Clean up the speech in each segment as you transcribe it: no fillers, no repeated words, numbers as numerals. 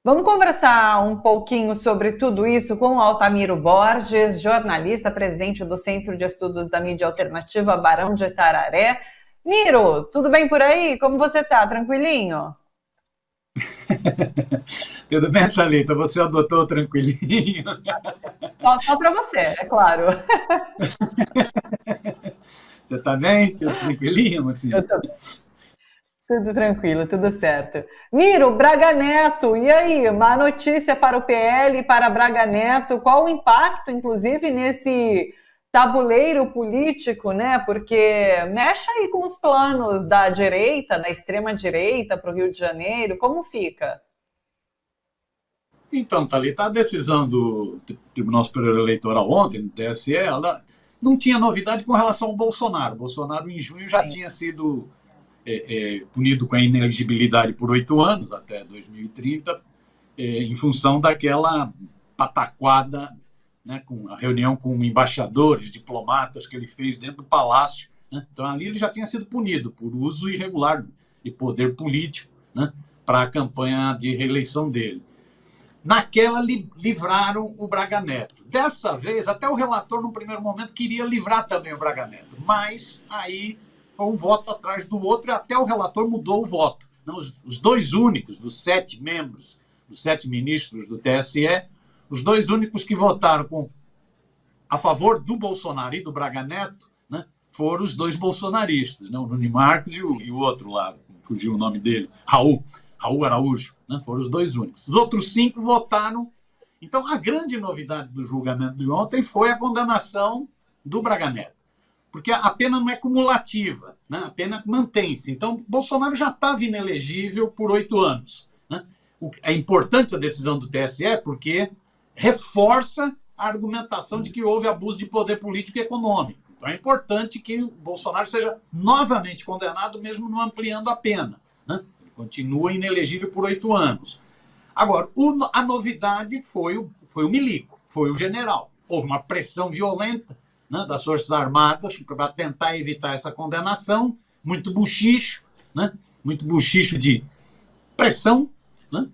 Vamos conversar um pouquinho sobre tudo isso com o Altamiro Borges, jornalista, presidente do Centro de Estudos da Mídia Alternativa Barão de Itararé. Miro, tudo bem por aí? Como você está? Tranquilinho? Tudo bem, Thalita? Você adotou tranquilinho? Só para você, é claro. Você está bem? Tudo tranquilinho, mocinha? Eu tô tudo tranquilo, tudo certo. Miro, Braga Neto, e aí? Má notícia para o PL e para Braga Neto. Qual o impacto, inclusive, nesse tabuleiro político, né? Porque mexe aí com os planos da direita, da extrema-direita para o Rio de Janeiro. Como fica? Então, Thalita, a decisão do Tribunal Superior Eleitoral ontem, do TSE, ela não tinha novidade com relação ao Bolsonaro. O Bolsonaro, em junho, já Sim. tinha sido punido com a inelegibilidade por 8 anos, até 2030, em função daquela pataquada, né, com a reunião com embaixadores, diplomatas que ele fez dentro do palácio. Né? Então, ali ele já tinha sido punido por uso irregular de poder político, né, para a campanha de reeleição dele. Naquela, livraram o Braga Neto. Dessa vez, até o relator, no primeiro momento, queria livrar também o Braga Neto. Mas aí foi um voto atrás do outro e até o relator mudou o voto. Não, os dois únicos dos 7 membros, dos 7 ministros do TSE, os dois únicos que votaram a favor do Bolsonaro e do Braga Neto, né, foram os dois bolsonaristas, né, o Nunes Marques e o outro lá, fugiu o nome dele, Raul Araújo, né, foram os dois únicos. Os outros 5 votaram. Então, a grande novidade do julgamento de ontem foi a condenação do Braga Neto, porque a pena não é cumulativa, né, a pena mantém-se. Então, Bolsonaro já estava inelegível por 8 anos. Né. É importante a decisão do TSE porque reforça a argumentação de que houve abuso de poder político e econômico. Então, é importante que o Bolsonaro seja novamente condenado, mesmo não ampliando a pena. Né. Continua inelegível por 8 anos. Agora, a novidade foi o milico, foi o general. Houve uma pressão violenta, né, das Forças Armadas para tentar evitar essa condenação, muito buchicho, né, muito buchicho de pressão, né,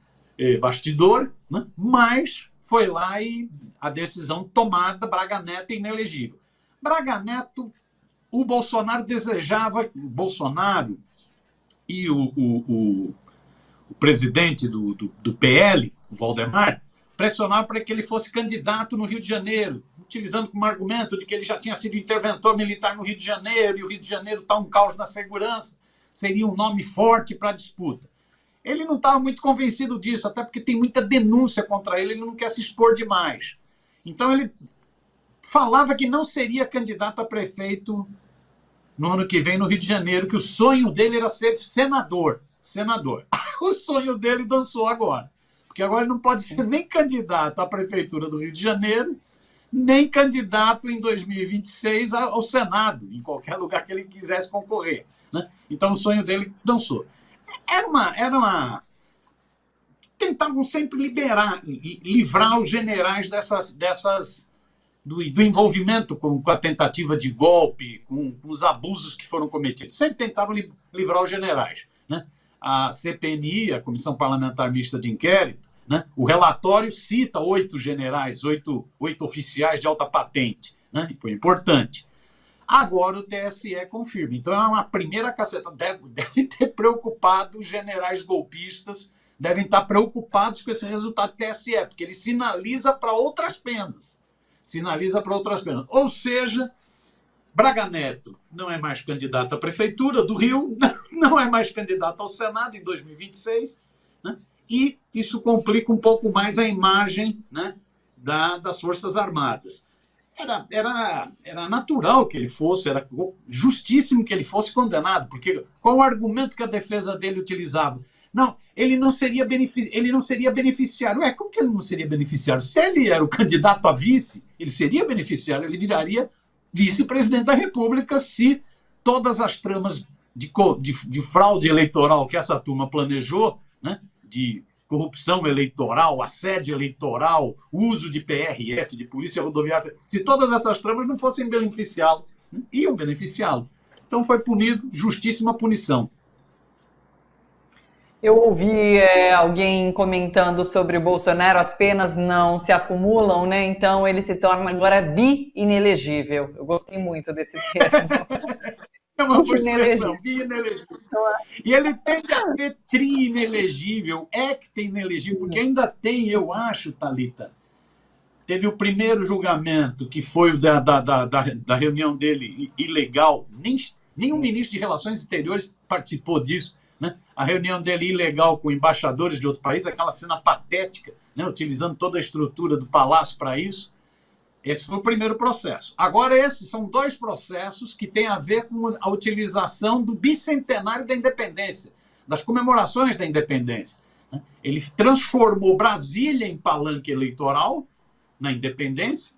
bastidor, né, mas foi lá e a decisão tomada, Braga Neto inelegível. Braga Neto, o Bolsonaro desejava, o Bolsonaro e o presidente do PL, o Valdemar, pressionaram para que ele fosse candidato no Rio de Janeiro, utilizando como argumento de que ele já tinha sido interventor militar no Rio de Janeiro, e o Rio de Janeiro está um caos na segurança, seria um nome forte para a disputa. Ele não estava muito convencido disso, até porque tem muita denúncia contra ele, ele não quer se expor demais. Então ele falava que não seria candidato a prefeito no ano que vem no Rio de Janeiro, que o sonho dele era ser senador. O sonho dele dançou agora. Porque agora ele não pode ser nem candidato à prefeitura do Rio de Janeiro, nem candidato em 2026 ao Senado, em qualquer lugar que ele quisesse concorrer. Né? Então o sonho dele dançou. Tentavam sempre livrar os generais do envolvimento com a tentativa de golpe, com os abusos que foram cometidos. Sempre tentaram livrar os generais. Né? A CPMI, a Comissão Parlamentar Mista de Inquérito, né? O relatório cita 8 generais, 8 oficiais de alta patente. Né? E foi importante. Agora o TSE confirma. Então é uma primeira caceta. Deve ter preocupado os generais golpistas, devem estar preocupados com esse resultado do TSE, porque ele sinaliza para outras penas. Ou seja, Braga Neto não é mais candidato à prefeitura do Rio, não é mais candidato ao Senado em 2026, né? E isso complica um pouco mais a imagem, né, das Forças Armadas. Era natural que ele fosse, era justíssimo que ele fosse condenado, porque qual o argumento que a defesa dele utilizava? Não, ele não seria beneficiário. Como que ele não seria beneficiário? Se ele era o candidato a vice, ele seria beneficiário, ele viraria vice-presidente da República se todas as tramas de fraude eleitoral que essa turma planejou, né, de corrupção eleitoral, assédio eleitoral, uso de PRF, de Polícia Rodoviária, se todas essas tramas não fossem beneficiá-lo, iam beneficiá-lo. Então foi punido, justíssima punição. Eu ouvi alguém comentando sobre o Bolsonaro, as penas não se acumulam, né? Então ele se torna agora bi-inelegível. Eu gostei muito desse termo. É uma boa Inelegível. expressão, bi-inelegível. E ele tende a ser tri-inelegível, hecta-inelegível, porque ainda tem, eu acho, Thalita, teve o primeiro julgamento, que foi o da reunião dele ilegal, nenhum ministro de Relações Exteriores participou disso, né? A reunião dele ilegal com embaixadores de outro país, aquela cena patética, né? Utilizando toda a estrutura do palácio para isso. Esse foi o primeiro processo. Agora, esses são dois processos que têm a ver com a utilização do bicentenário da independência, das comemorações da independência. Ele transformou Brasília em palanque eleitoral na independência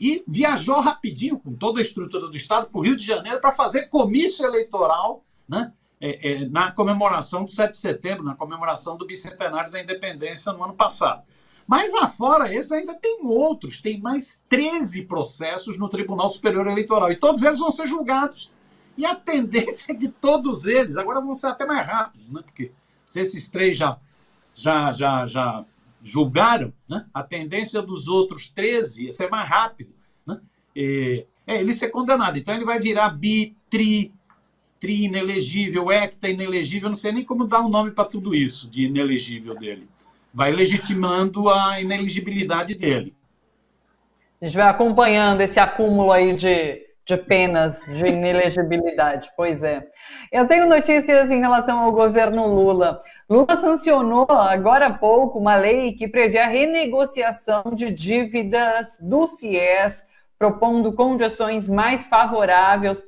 e viajou rapidinho, com toda a estrutura do Estado, para o Rio de Janeiro para fazer comício eleitoral, né? Na comemoração do 7 de setembro, na comemoração do bicentenário da independência no ano passado. Mas afora esse ainda tem outros, tem mais 13 processos no Tribunal Superior Eleitoral, e todos eles vão ser julgados. E a tendência é que todos eles, agora vão ser até mais rápidos, né? Porque se esses três já julgaram, né? A tendência dos outros 13 é ser mais rápido, né? Ele ser condenado. Então ele vai virar tri-inelegível, hecta-inelegível, não sei nem como dar um nome para tudo isso de inelegível dele. Vai legitimando a inelegibilidade dele. A gente vai acompanhando esse acúmulo aí de penas de inelegibilidade. Pois é. Eu tenho notícias em relação ao governo Lula. Lula sancionou agora há pouco uma lei que prevê a renegociação de dívidas do FIES, propondo condições mais favoráveis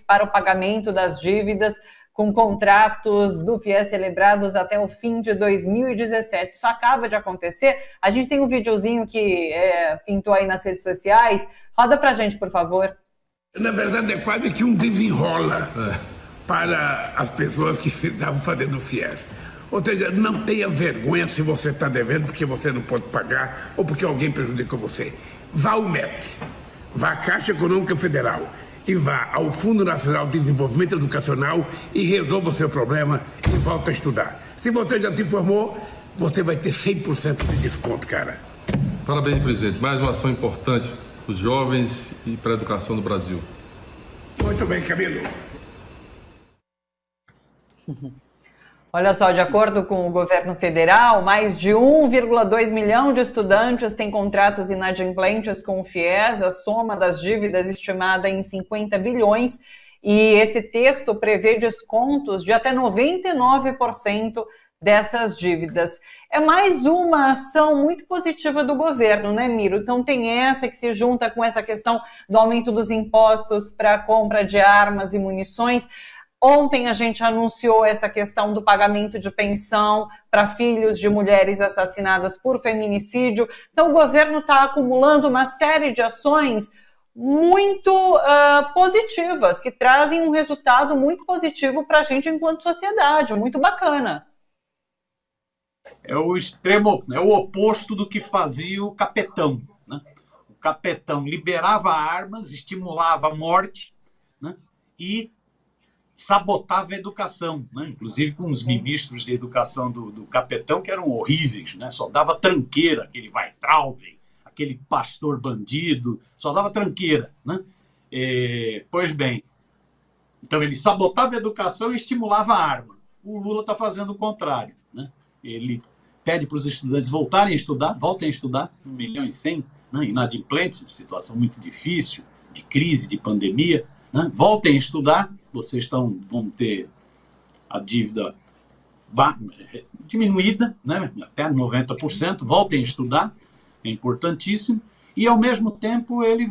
para o pagamento das dívidas, com contratos do FIES celebrados até o fim de 2017. Isso acaba de acontecer. A gente tem um videozinho que pintou aí nas redes sociais. Roda pra gente, por favor. Na verdade, é quase que um desenrola para as pessoas que estavam fazendo o FIES. Ou seja, não tenha vergonha se você está devendo porque você não pode pagar ou porque alguém prejudicou você. Vá ao MEC, vá à Caixa Econômica Federal e vá ao Fundo Nacional de Desenvolvimento Educacional e resolva o seu problema e volta a estudar. Se você já se formou, você vai ter 100% de desconto, cara. Parabéns, presidente. Mais uma ação importante para os jovens e para a educação no Brasil. Muito bem, Camilo. Olha só, de acordo com o governo federal, mais de 1,2 milhão de estudantes têm contratos inadimplentes com o FIES, a soma das dívidas estimada em 50 bilhões, e esse texto prevê descontos de até 99% dessas dívidas. É mais uma ação muito positiva do governo, né, Miro? Então tem essa que se junta com essa questão do aumento dos impostos para a compra de armas e munições. Ontem a gente anunciou essa questão do pagamento de pensão para filhos de mulheres assassinadas por feminicídio. Então o governo está acumulando uma série de ações muito positivas, que trazem um resultado muito positivo para a gente enquanto sociedade, muito bacana. É o extremo, é o oposto do que fazia o capetão, né? O capetão liberava armas, estimulava a morte, né? E sabotava a educação, né? Inclusive com os ministros de educação do capetão que eram horríveis, né? Só dava tranqueira, aquele Weintraub, aquele pastor bandido, só dava tranqueira, né? Pois bem, então ele sabotava a educação e estimulava a arma. O Lula está fazendo o contrário, né? Ele pede para os estudantes voltem a estudar, 1,1 milhão, né? Inadimplentes, situação muito difícil, de crise, de pandemia, né? Voltem a estudar, vocês vão ter a dívida diminuída, né? Até 90%, voltem a estudar, é importantíssimo, e ao mesmo tempo ele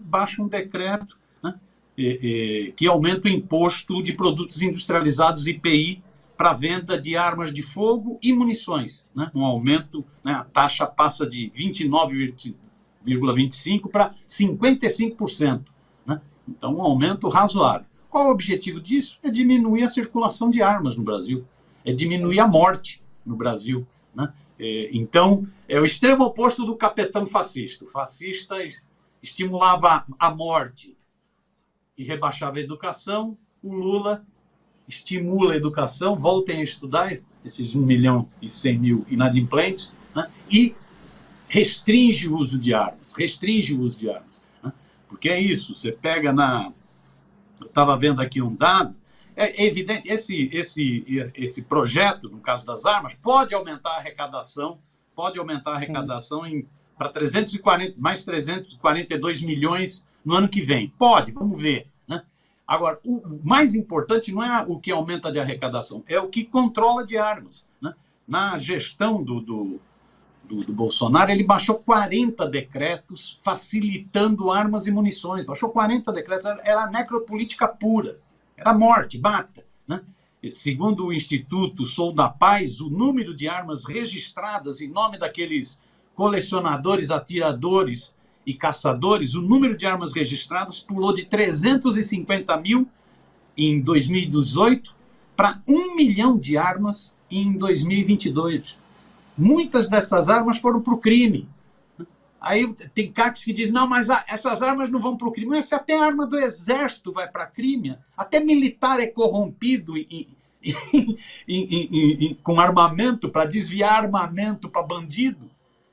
baixa um decreto, né? Que aumenta o imposto de produtos industrializados IPI para venda de armas de fogo e munições, né? Um aumento, né? A taxa passa de 29,25% para 55%. Então, um aumento razoável. Qual é o objetivo disso? É diminuir a circulação de armas no Brasil. É diminuir a morte no Brasil, né? Então, é o extremo oposto do capetão fascista. O fascista estimulava a morte e rebaixava a educação. O Lula estimula a educação, voltem a estudar, esses 1.100.000 inadimplentes, né? E restringe o uso de armas, né? Porque é isso, você pega eu estava vendo aqui um dado, é evidente, esse projeto, no caso das armas, pode aumentar a arrecadação para mais 342 milhões no ano que vem. Pode, vamos ver, né? Agora, o mais importante não é o que aumenta de arrecadação, é o que controla de armas, né? Na gestão do Bolsonaro, ele baixou 40 decretos facilitando armas e munições. Baixou 40 decretos, era necropolítica pura, era morte, bata, né? Segundo o Instituto Sou da Paz, o número de armas registradas em nome daqueles colecionadores, atiradores e caçadores, o número de armas registradas pulou de 350 mil em 2018 para 1 milhão de armas em 2022. Muitas dessas armas foram para o crime. Aí tem CACs que dizem, não, mas essas armas não vão para o crime. Mas se até a arma do exército vai para crime, até militar é corrompido com armamento, para desviar armamento para bandido.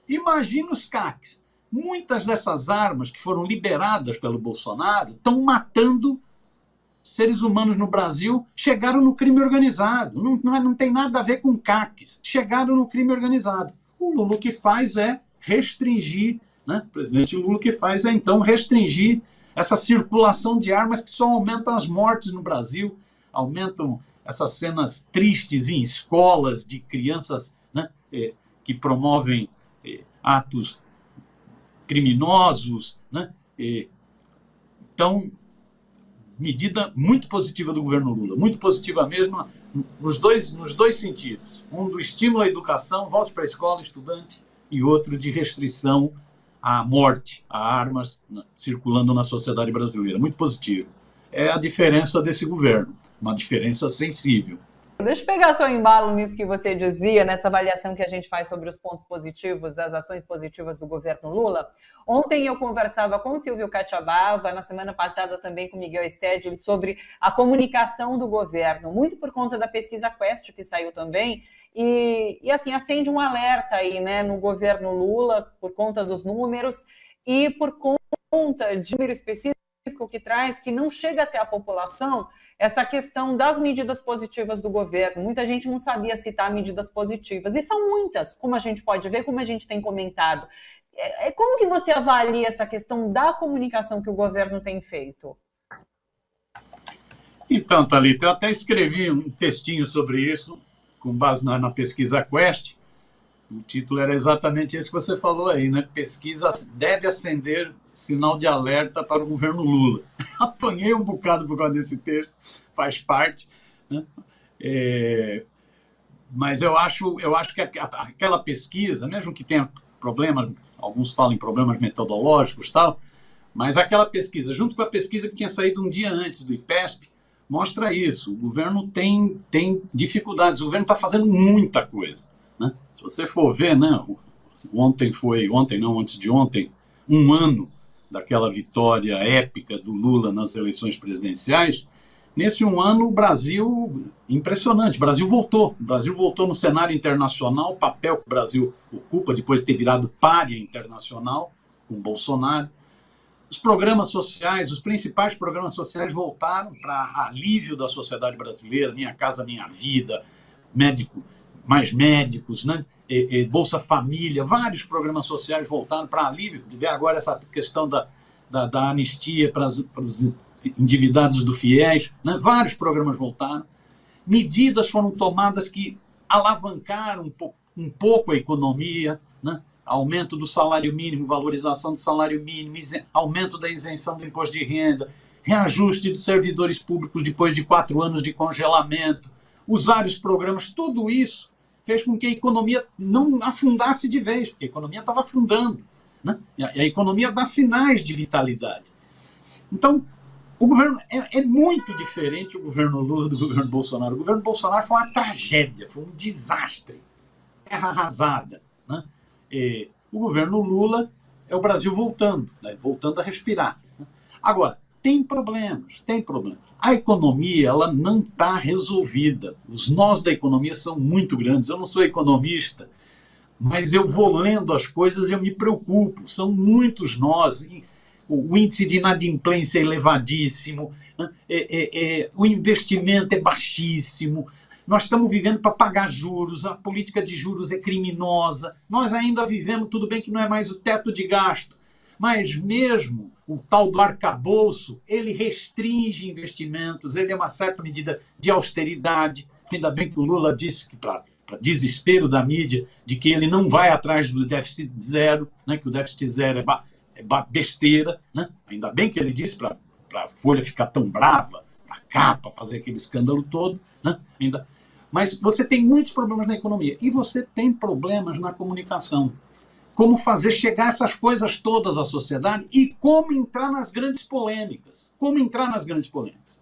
Imagina os CACs. Muitas dessas armas que foram liberadas pelo Bolsonaro estão matando seres humanos no Brasil, chegaram no crime organizado. Não tem nada a ver com CACs. Chegaram no crime organizado. O Lula o que faz é restringir, né? O presidente Lula o que faz é, então, restringir essa circulação de armas que só aumentam as mortes no Brasil, aumentam essas cenas tristes em escolas de crianças, né, que promovem atos criminosos, né? Então, medida muito positiva do governo Lula, muito positiva mesmo, nos dois sentidos. Um do estímulo à educação, volte para a escola, estudante, e outro de restrição à morte, a armas circulando na sociedade brasileira. Muito positivo. É a diferença desse governo, uma diferença sensível. Deixa eu pegar seu embalo nisso que você dizia, nessa avaliação que a gente faz sobre os pontos positivos, as ações positivas do governo Lula. Ontem eu conversava com o Silvio Catiabava, na semana passada também com o Miguel Stedley, sobre a comunicação do governo, muito por conta da pesquisa Quest, que saiu também, e assim, acende um alerta aí, né, no governo Lula, por conta dos números e por conta de número específico que traz, que não chega até a população, essa questão das medidas positivas do governo. Muita gente não sabia citar medidas positivas, e são muitas, como a gente pode ver, como a gente tem comentado. Como que você avalia essa questão da comunicação que o governo tem feito? Então, Thalita, eu até escrevi um textinho sobre isso, com base na pesquisa Quest. O título era exatamente esse que você falou aí, né? Pesquisa deve acender sinal de alerta para o governo Lula. Apanhei um bocado por causa desse texto, faz parte, né? Mas eu acho que aquela pesquisa, mesmo que tenha problemas, alguns falam em problemas metodológicos e tal, mas aquela pesquisa, junto com a pesquisa que tinha saído um dia antes do IPESP, mostra isso. O governo tem dificuldades, o governo está fazendo muita coisa, né? Se você for ver, né, antes de ontem, um ano daquela vitória épica do Lula nas eleições presidenciais. Nesse um ano, o Brasil, impressionante, o Brasil voltou no cenário internacional, o papel que o Brasil ocupa depois de ter virado pária internacional com Bolsonaro. Os programas sociais, os principais programas sociais voltaram para alívio da sociedade brasileira, Minha Casa Minha Vida, mais médicos, né? Bolsa Família, vários programas sociais voltaram para alívio. De ver agora essa questão da anistia para os endividados do FIES, né? Vários programas voltaram. Medidas foram tomadas que alavancaram um pouco a economia, né? Aumento do salário mínimo, valorização do salário mínimo, aumento da isenção do imposto de renda, reajuste dos servidores públicos depois de 4 anos de congelamento, os vários programas, tudo isso fez com que a economia não afundasse de vez, porque a economia estava afundando, né? E a economia dá sinais de vitalidade. Então, o governo é muito diferente, o governo Lula do governo Bolsonaro. O governo Bolsonaro foi uma tragédia, foi um desastre, terra arrasada, né? O governo Lula é o Brasil voltando, né? Voltando a respirar, né? Agora, tem problemas, tem problemas. A economia, ela não está resolvida. Os nós da economia são muito grandes. Eu não sou economista, mas eu vou lendo as coisas e eu me preocupo. São muitos nós. O índice de inadimplência é elevadíssimo, o investimento é baixíssimo. Nós estamos vivendo para pagar juros, a política de juros é criminosa. Nós ainda vivemos, tudo bem que não é mais o teto de gasto, mas mesmo o tal do arcabouço, ele restringe investimentos, ele é uma certa medida de austeridade. Ainda bem que o Lula disse que, para desespero da mídia, de que ele não vai atrás do déficit zero, né, que o déficit zero é besteira. Né? Ainda bem que ele disse para a Folha ficar tão brava, a capa fazer aquele escândalo todo. Né? Mas você tem muitos problemas na economia e você tem problemas na comunicação. Como fazer chegar essas coisas todas à sociedade e como entrar nas grandes polêmicas. Como entrar nas grandes polêmicas.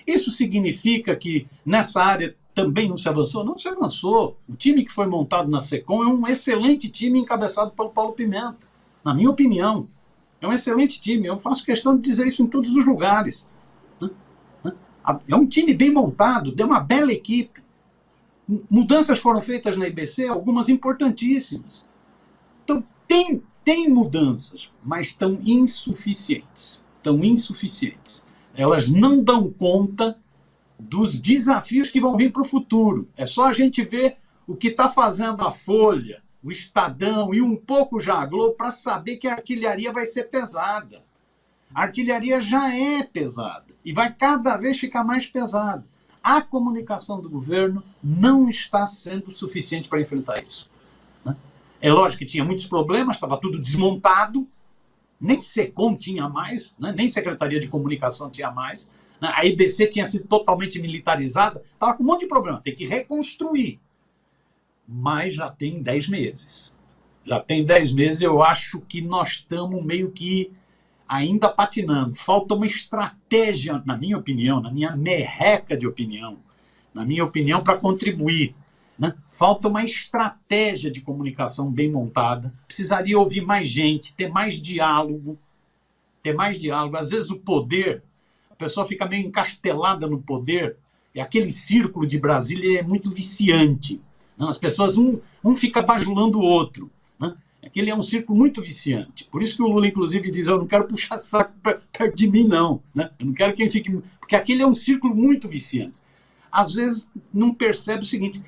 Isso significa que nessa área também não se avançou? Não se avançou. O time que foi montado na SECOM é um excelente time encabeçado pelo Paulo Pimenta, na minha opinião. É um excelente time. Eu faço questão de dizer isso em todos os lugares. É um time bem montado, deu uma bela equipe. Mudanças foram feitas na IBC, algumas importantíssimas. Então, tem mudanças, mas estão insuficientes. Estão insuficientes. Elas não dão conta dos desafios que vão vir para o futuro. É só a gente ver o que está fazendo a Folha, o Estadão e um pouco já a Globo para saber que a artilharia vai ser pesada. A artilharia já é pesada e vai cada vez ficar mais pesada. A comunicação do governo não está sendo suficiente para enfrentar isso. É lógico que tinha muitos problemas, estava tudo desmontado, nem SECOM tinha mais, né? Nem Secretaria de Comunicação tinha mais, né? A IBC tinha sido totalmente militarizada, estava com um monte de problema, tem que reconstruir. Mas já tem 10 meses. Já tem 10 meses, eu acho que nós estamos meio que ainda patinando. Falta uma estratégia, na minha opinião, na minha merreca de opinião, na minha opinião, para contribuir. Né? Falta uma estratégia de comunicação bem montada. Precisaria ouvir mais gente, ter mais diálogo. Ter mais diálogo. Às vezes o poder, a pessoa fica meio encastelada no poder, e aquele círculo de Brasília é muito viciante. Né? As pessoas, um fica bajulando o outro. Né? Aquele é um círculo muito viciante. Por isso que o Lula, inclusive, diz: eu não quero puxar saco perto de mim, não. Né? Eu não quero quem fique... Porque aquele é um círculo muito viciante. Às vezes não percebe o seguinte...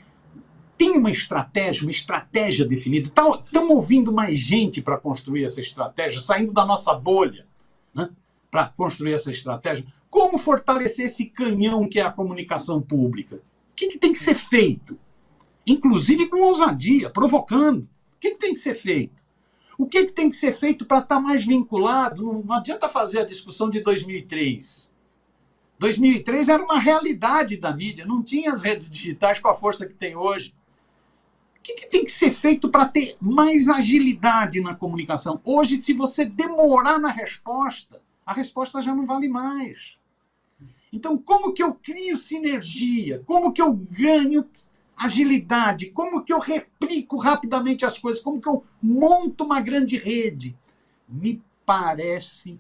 Tem uma estratégia definida. Estamos ouvindo mais gente para construir essa estratégia, saindo da nossa bolha, né, para construir essa estratégia. Como fortalecer esse canhão que é a comunicação pública? O que tem que ser feito? Inclusive com ousadia, provocando. O que tem que ser feito? O que tem que ser feito para estar mais vinculado? Não adianta fazer a discussão de 2003. 2003 era uma realidade da mídia, não tinha as redes digitais com a força que tem hoje. O que tem que ser feito para ter mais agilidade na comunicação? Hoje, se você demorar na resposta, a resposta já não vale mais. Então, como que eu crio sinergia? Como que eu ganho agilidade? Como que eu replico rapidamente as coisas? Como que eu monto uma grande rede? Me parece,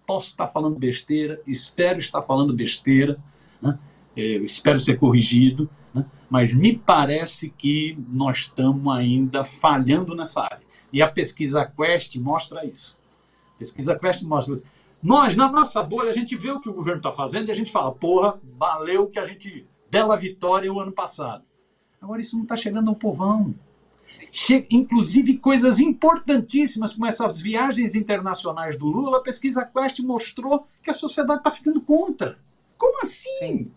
posso estar falando besteira, espero estar falando besteira, né? Espero ser corrigido, né? Mas me parece que nós estamos ainda falhando nessa área. E a pesquisa Quest mostra isso. A pesquisa Quest mostra isso. Nós, na nossa bolha, a gente vê o que o governo está fazendo e a gente fala: porra, valeu que a gente... Bela vitória o ano passado. Agora isso não está chegando ao povão. Inclusive coisas importantíssimas como essas viagens internacionais do Lula, a pesquisa Quest mostrou que a sociedade está ficando contra. Como assim? Sim.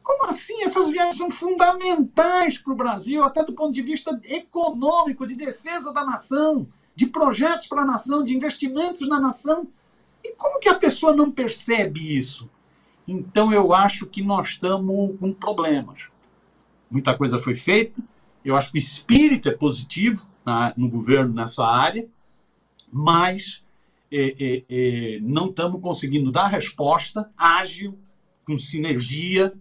Como assim? Essas viagens são fundamentais para o Brasil, até do ponto de vista econômico, de defesa da nação, de projetos para a nação, de investimentos na nação. E como que a pessoa não percebe isso? Então eu acho que nós estamos com problemas. Muita coisa foi feita, eu acho que o espírito é positivo no governo nessa área, mas não estamos conseguindo dar resposta ágil, com sinergia,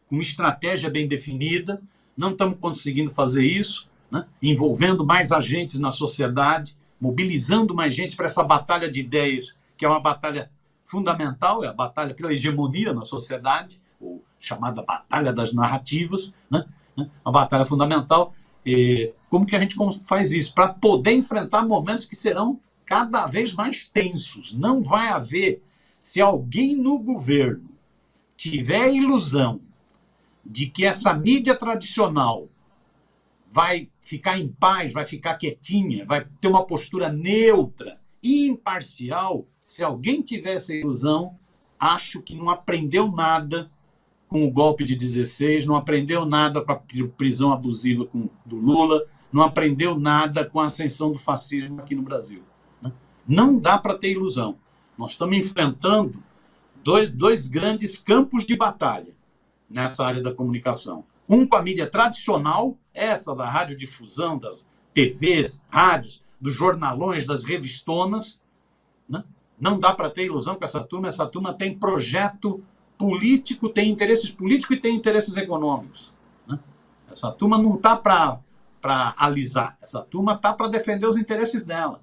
com estratégia bem definida, não estamos conseguindo fazer isso, né? Envolvendo mais agentes na sociedade, mobilizando mais gente para essa batalha de ideias que é uma batalha fundamental, é a batalha pela hegemonia na sociedade, ou chamada batalha das narrativas, né? Uma batalha fundamental. Como que a gente faz isso? Para poder enfrentar momentos que serão cada vez mais tensos. Não vai haver, se alguém no governo tiver a ilusão de que essa mídia tradicional vai ficar em paz, vai ficar quietinha, vai ter uma postura neutra, imparcial, se alguém tiver essa ilusão, acho que não aprendeu nada com o golpe de 16, não aprendeu nada com a prisão abusiva do Lula, não aprendeu nada com a ascensão do fascismo aqui no Brasil. Não dá para ter ilusão. Nós estamos enfrentando dois grandes campos de batalha nessa área da comunicação. Um com a mídia tradicional, essa da radiodifusão, das TVs, rádios, dos jornalões, das revistonas. Né? Não dá para ter ilusão com essa turma. Essa turma tem projeto político, tem interesses políticos e tem interesses econômicos. Né? Essa turma não está para alisar. Essa turma está para defender os interesses dela.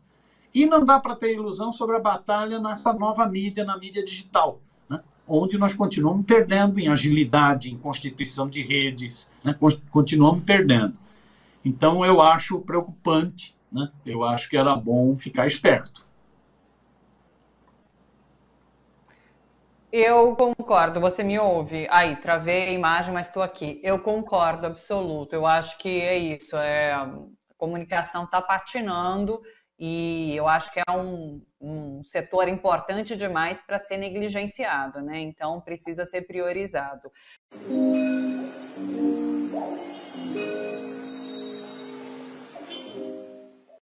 E não dá para ter ilusão sobre a batalha nessa nova mídia, na mídia digital, né? Onde nós continuamos perdendo em agilidade, em constituição de redes, né? Continuamos perdendo. Então, eu acho preocupante, né? Eu acho que era bom ficar esperto. Eu concordo, você me ouve? Aí, travei a imagem, mas estou aqui. Eu concordo, absoluto. Eu acho que é isso, a comunicação está patinando e eu acho que é um setor importante demais para ser negligenciado, né? Então, precisa ser priorizado.